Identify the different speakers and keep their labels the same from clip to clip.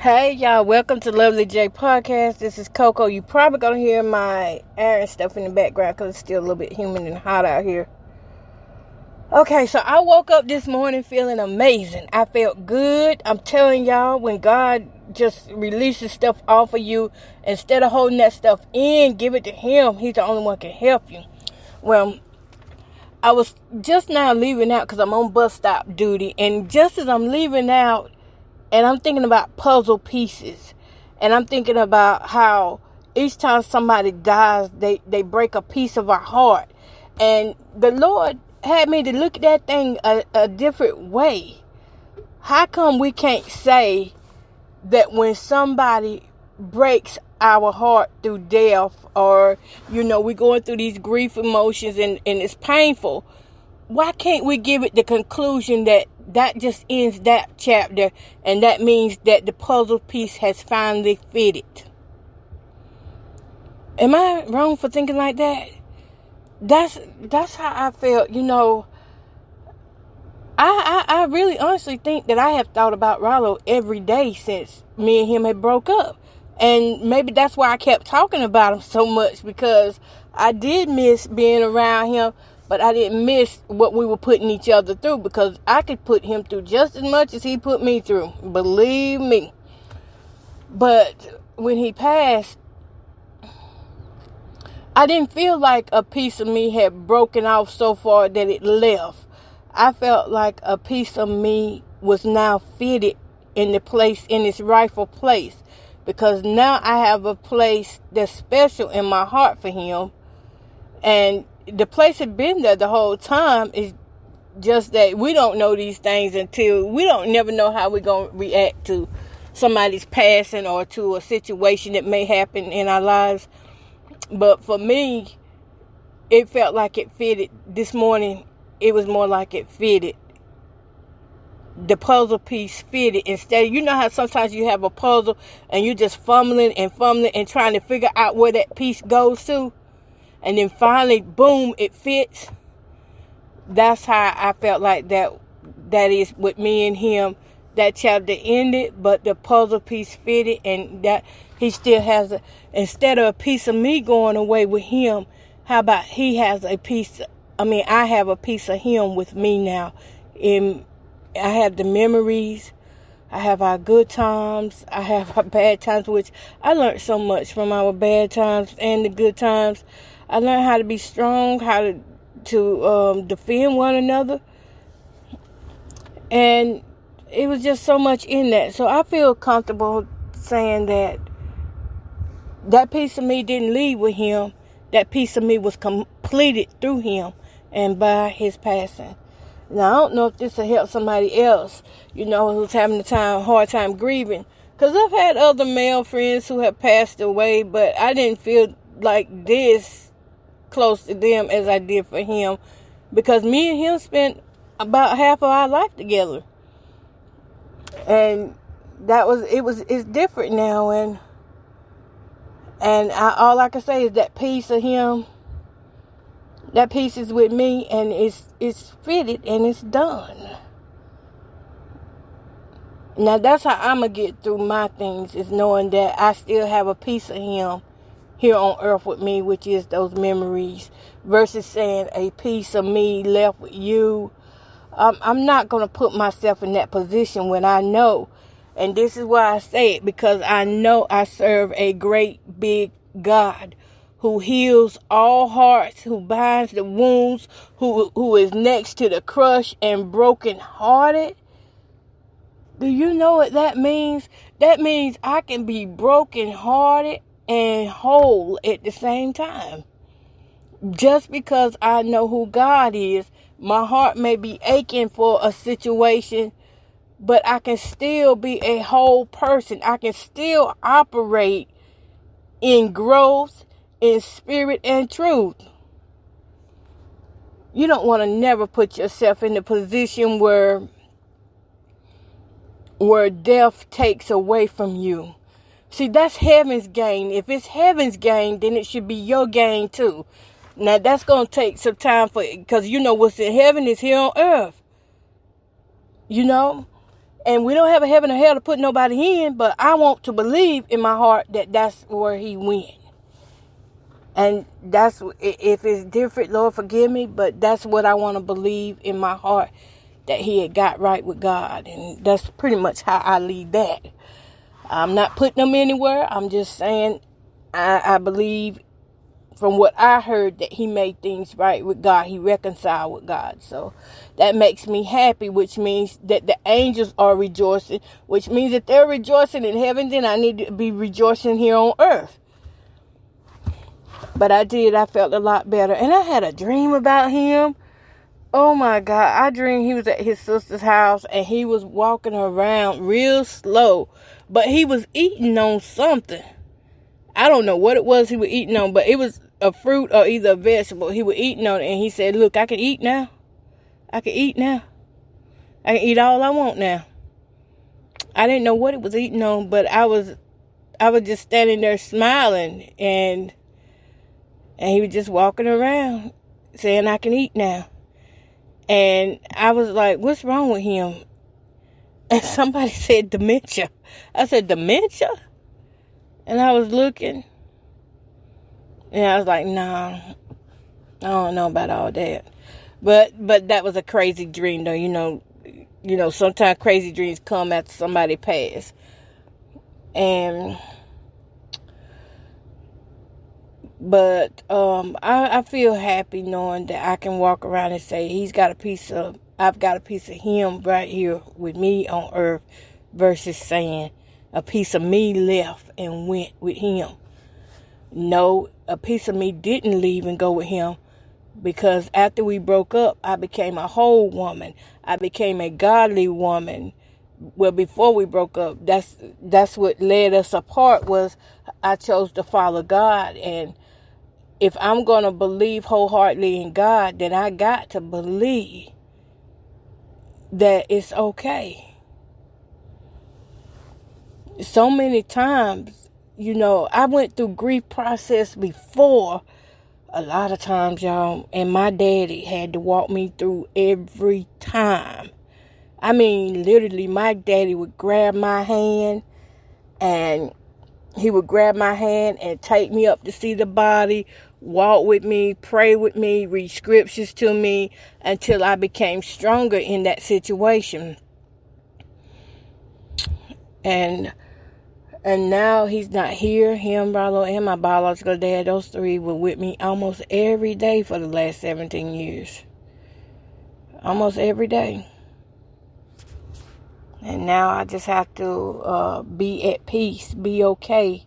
Speaker 1: Hey y'all, welcome to Lovely J Podcast. This is Coco. You probably gonna hear my air and stuff in the background because it's still a little bit humid and hot out here. Okay, so I woke up this morning feeling amazing. I felt good. I'm telling y'all, when God just releases stuff off of you, instead of holding that stuff in, give it to Him. He's the only one can help you. Well, I was just now leaving out because I'm on bus stop duty, and just as I'm leaving out, and I'm thinking about puzzle pieces. And I'm thinking about how each time somebody dies, they break a piece of our heart. And the Lord had me to look at that thing a different way. How come we can't say that when somebody breaks our heart through death, or, we're going through these grief emotions and it's painful, why can't we give it the conclusion that just ends that chapter, and that means that the puzzle piece has finally fitted? Am I wrong for thinking like that? That's how I felt. I really honestly think that I have thought about Rollo every day since me and him had broke up. And maybe that's why I kept talking about him so much, because I did miss being around him. But I didn't miss what we were putting each other through, because I could put him through just as much as he put me through. Believe me. But when he passed, I didn't feel like a piece of me had broken off so far that it left. I felt like a piece of me was now fitted in its rightful place. Because now I have a place that's special in my heart for him. And the place had been there the whole time. Is just that we don't know these things until we don't never know how we're going to react to somebody's passing or to a situation that may happen in our lives. But for me, it felt like it fitted. This morning, it was more like it fitted. The puzzle piece fitted. Instead, you know how sometimes you have a puzzle and you're just fumbling and trying to figure out where that piece goes to? And then finally, boom, it fits. That's how I felt like that is with me and him. That chapter ended, but the puzzle piece fitted, and that he still has instead of a piece of me going away with him, how about he has I have a piece of him with me now. And I have the memories. I have our good times. I have our bad times, which I learned so much from our bad times and the good times. I learned how to be strong, how to defend one another. And it was just so much in that. So I feel comfortable saying that piece of me didn't leave with him. That piece of me was completed through him and by his passing. Now, I don't know if this will help somebody else, who's having a hard time grieving. Because I've had other male friends who have passed away, but I didn't feel like this close to them as I did for him, because me and him spent about half of our life together, and it's different now, and all I can say is that piece of him, that piece is with me, and it's fitted and it's done. Now that's how I'm gonna get through my things, is knowing that I still have a piece of him here on earth with me, which is those memories, versus saying a piece of me left with you. I'm not going to put myself in that position when I know, and this is why I say it, because I know I serve a great big God who heals all hearts, who binds the wounds, who is next to the crushed and broken hearted. Do you know what that means? That means I can be broken hearted and whole at the same time. Just because I know who God is, my heart may be aching for a situation, but I can still be a whole person. I can still operate in growth, in spirit and truth. You don't want to never put yourself in the position where death takes away from you. See, that's heaven's gain. If it's heaven's gain, then it should be your gain too. Now, that's going to take some time because what's in heaven is here on earth. And we don't have a heaven or hell to put nobody in, but I want to believe in my heart that that's where he went. And that's, if it's different, Lord forgive me, but that's what I want to believe in my heart, that he had got right with God. And that's pretty much how I leave that. I'm not putting them anywhere. I'm just saying I believe from what I heard that he made things right with God. He reconciled with God. So that makes me happy, which means that the angels are rejoicing, which means that they're rejoicing in heaven, then I need to be rejoicing here on earth. But I felt a lot better. And I had a dream about him. Oh my God. I dreamed he was at his sister's house and he was walking around real slow. But he was eating on something. I don't know what it was he was eating on, but it was a fruit or either a vegetable. He was eating on it, and he said, look, I can eat now. I can eat now. I can eat all I want now. I didn't know what it was eating on, but I was just standing there smiling, and he was just walking around saying, I can eat now. And I was like, what's wrong with him? And somebody said dementia. I said, dementia? And I was looking, and I was like, nah, I don't know about all that. But that was a crazy dream, though. You know, sometimes crazy dreams come after somebody passed. But I feel happy knowing that I can walk around and say I've got a piece of him right here with me on earth, versus saying a piece of me left and went with him. No, a piece of me didn't leave and go with him, because after we broke up, I became a whole woman. I became a godly woman. Well, before we broke up, that's what led us apart, was I chose to follow God. And if I'm going to believe wholeheartedly in God, then I got to believe that it's okay. So many times, I went through grief process before, a lot of times, y'all, and my daddy had to walk me through every time. I mean, literally, my daddy would grab my hand, and he would grab my hand and take me up to see the body, walk with me, pray with me, read scriptures to me, until I became stronger in that situation. And now he's not here. Him, Rollo, and my biological dad, those three were with me almost every day for the last 17 years. Almost every day. And now I just have to be at peace, be okay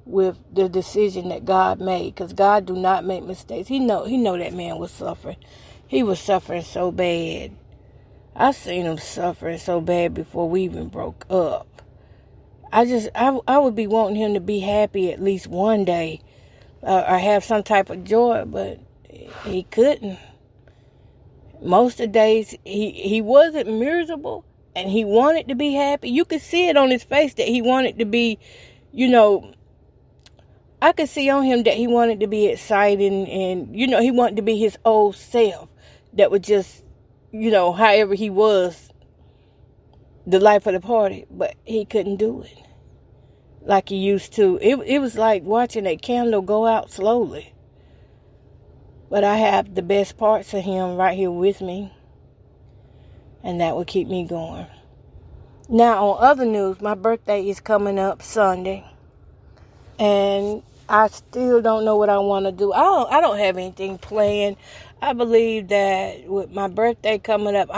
Speaker 1: with the decision that God made. Because God do not make mistakes. He know that man was suffering. He was suffering so bad. I seen him suffering so bad before we even broke up. I would be wanting him to be happy at least one day, or have some type of joy, but he couldn't. Most of the days, he wasn't miserable, and he wanted to be happy. You could see it on his face that he wanted to be, I could see on him that he wanted to be excited, and, he wanted to be his old self that would just, however he was, the life of the party, but he couldn't do it like he used to. It was like watching a candle go out slowly. But I have the best parts of him right here with me, and that will keep me going. Now, on other news, my birthday is coming up Sunday, and I still don't know what I want to do. I don't have anything planned. I believe that with my birthday coming up,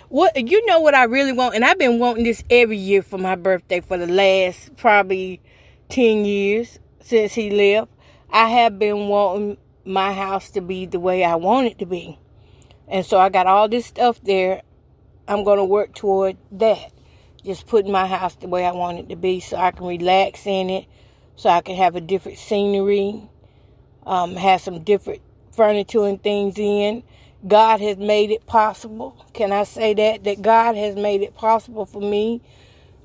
Speaker 1: what I really want, and I've been wanting this every year for my birthday for the last probably 10 years since he left. I have been wanting my house to be the way I want it to be. And so I got all this stuff there. I'm going to work toward that. Just putting my house the way I want it to be, so I can relax in it, so I can have a different scenery, have some different furniture and things in. God has made it possible. Can I say that God has made it possible for me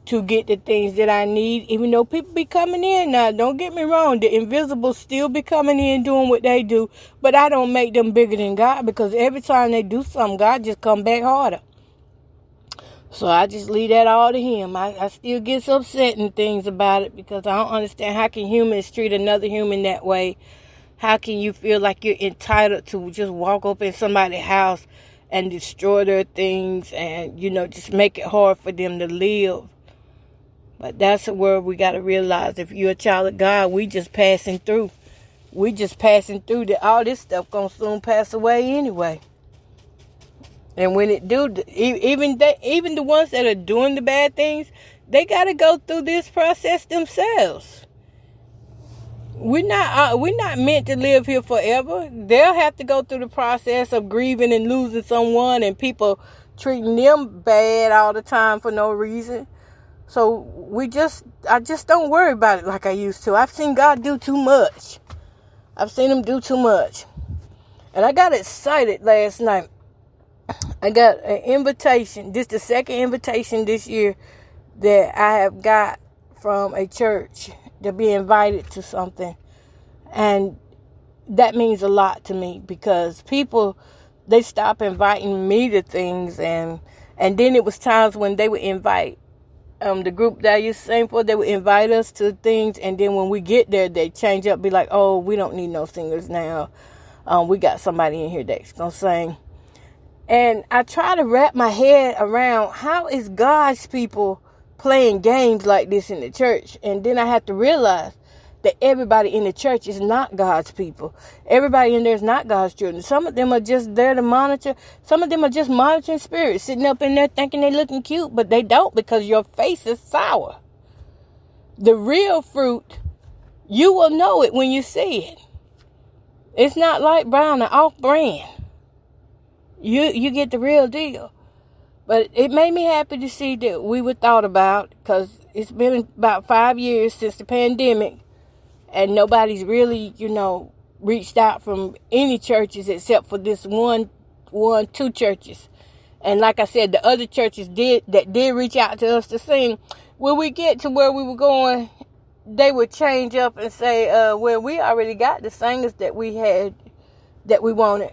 Speaker 1: to get the things that I need, even though people be coming in now. Don't get me wrong, the invisible still be coming in doing what they do, but I don't make them bigger than God, because every time they do something, God just come back harder. So I just leave that all to him. I still get upset and things about it because I don't understand how can humans treat another human that way. How can you feel like you're entitled to just walk up in somebody's house and destroy their things and, just make it hard for them to live? But that's a word we got to realize. If you're a child of God, we just passing through. We just passing through. That all this stuff gonna soon pass away anyway. And when it do, even the ones that are doing the bad things, they got to go through this process themselves. We're not meant to live here forever. They'll have to go through the process of grieving and losing someone, and people treating them bad all the time for no reason. So I just don't worry about it like I used to. I've seen God do too much. I've seen him do too much. And I got excited last night. I got an invitation. This is the second invitation this year that I have got from a church to be invited to something. And that means a lot to me because people, they stop inviting me to things. And then it was times when they would invite the group that I used to sing for, they would invite us to things, and then when we get there, they change up, be like, oh, we don't need no singers now. We got somebody in here that's going to sing. And I try to wrap my head around how is God's people playing games like this in the church? And then I have to realize that everybody in the church is not God's people. Everybody in there is not God's children. Some of them are just there to monitor. Some of them are just monitoring spirits, sitting up in there thinking they're looking cute, but they don't because your face is sour. The real fruit, you will know it when you see it. It's not like brown or off-brand. You get the real deal. But it made me happy to see that we were thought about because it's been about 5 years since the pandemic. And nobody's really, reached out from any churches except for this two churches. And like I said, the other churches did reach out to us to sing. When we get to where we were going, they would change up and say, well, we already got the singers that we had, that we wanted.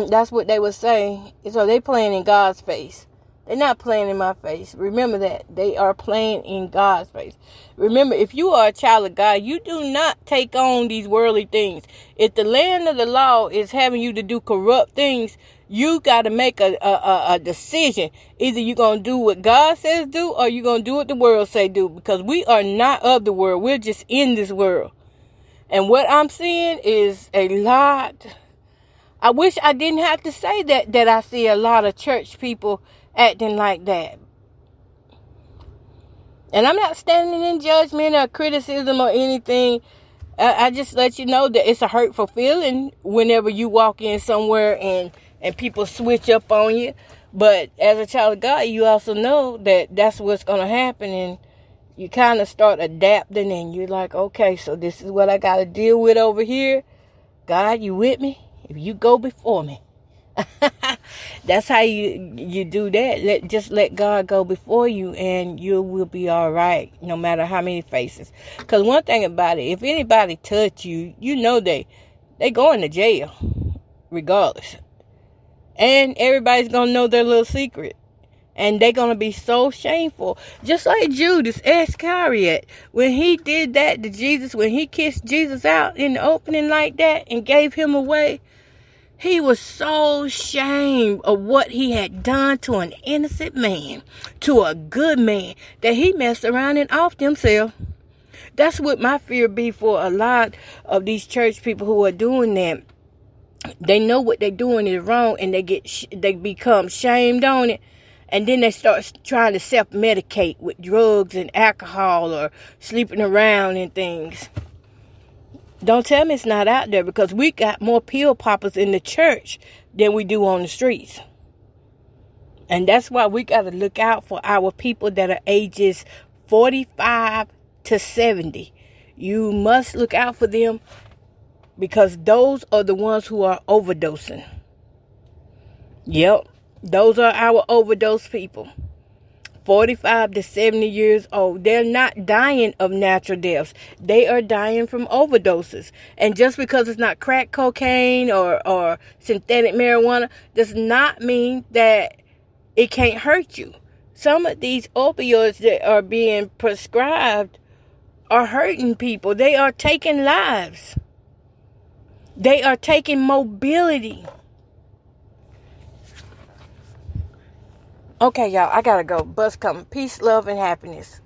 Speaker 1: That's what they would say. So they playing in God's face. They're not playing in my face. Remember that. They are playing in God's face. Remember, if you are a child of God, you do not take on these worldly things. If the land of the law is having you to do corrupt things, you got to make a decision. Either you're going to do what God says do, or you're going to do what the world say do. Because we are not of the world. We're just in this world. And what I'm seeing is a lot. I wish I didn't have to say that I see a lot of church people acting like that. And I'm not standing in judgment or criticism or anything. I just let you know that it's a hurtful feeling whenever you walk in somewhere and people switch up on you. But as a child of God, you also know that that's what's going to happen. And you kind of start adapting and you're like, okay, so this is what I got to deal with over here. God, you with me? If you go before me. That's how you do that. Just let God go before you and you will be all right, no matter how many faces. Because one thing about it, if anybody touch you, you know they going to jail regardless. And everybody's going to know their little secret. And they're going to be so shameful. Just like Judas Iscariot. When he did that to Jesus, when he kissed Jesus out in the opening like that and gave him away, he was so ashamed of what he had done to an innocent man, to a good man, that he messed around and offed himself. That's what my fear be for a lot of these church people who are doing that. They know what they're doing is wrong, and they become shamed on it, and then they start trying to self-medicate with drugs and alcohol or sleeping around and things. Don't tell me it's not out there, because we got more pill poppers in the church than we do on the streets. And that's why we got to look out for our people that are ages 45 to 70. You must look out for them, because those are the ones who are overdosing. Yep, those are our overdose people. 45 to 70 years old. They're not dying of natural deaths. They are dying from overdoses. And just because it's not crack cocaine or synthetic marijuana does not mean that it can't hurt you. Some of these opioids that are being prescribed are hurting people. They are taking lives. They are taking mobility. Okay, y'all, I gotta go. Bus coming. Peace, love, and happiness.